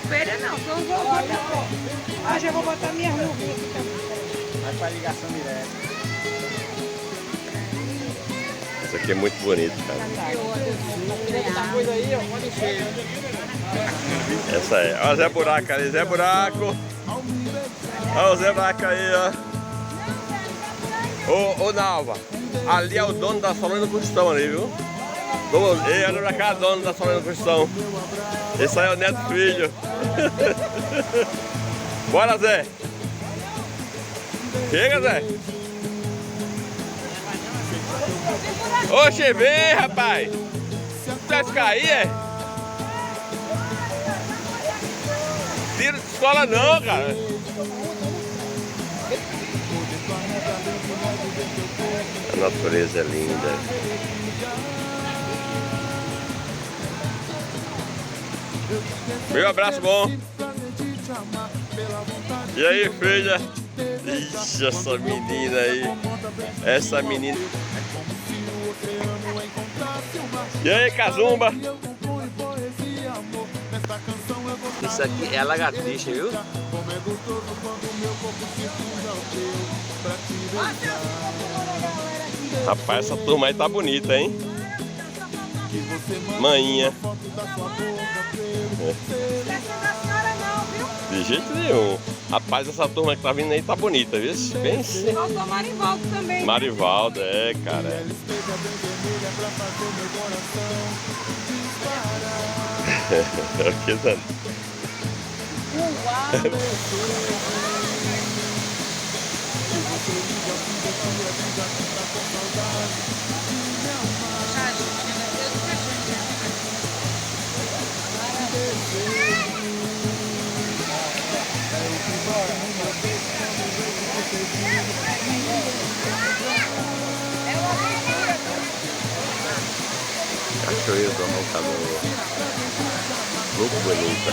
espelha não, só os vovô também. Ah, já vou botar minha luvinha aqui também. Vai para ligação direta. Isso aqui é muito bonito, cara. Coisa aí, ó, pode encher. Essa é. Ó o Zé Buraco ali, Zé Buraco. Ó o Zé Buraco aí, ó. Ô Nalva, ali é o dono da Solano Construção ali, viu? Ele olha pra cá, dono da Solano Construção. Esse aí é o neto filho. Bora, Zé. Chega, Zé. Oxe, vem, rapaz. Não vai ficar aí, é? Tira de escola não, cara. A natureza é linda. Meu abraço bom. E aí, filha? Ixi, essa menina aí. Essa menina. E aí, Kazumba? Isso aqui é a lagartixa, viu? Rapaz, essa turma aí tá bonita, hein? Maninha. De jeito nenhum. Rapaz, essa turma que tá vindo aí tá bonita, viu? Pense. Faltou Marivaldo também. Marivaldo, é, cara. O que, Dani? Cachoeira do Roncador. Muito bonita.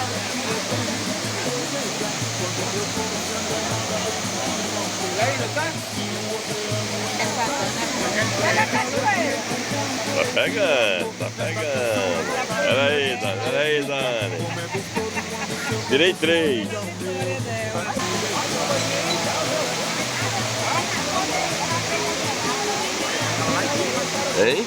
Tá pegando, tá pegando. Pera aí, Dani. Tirei 3. Hein?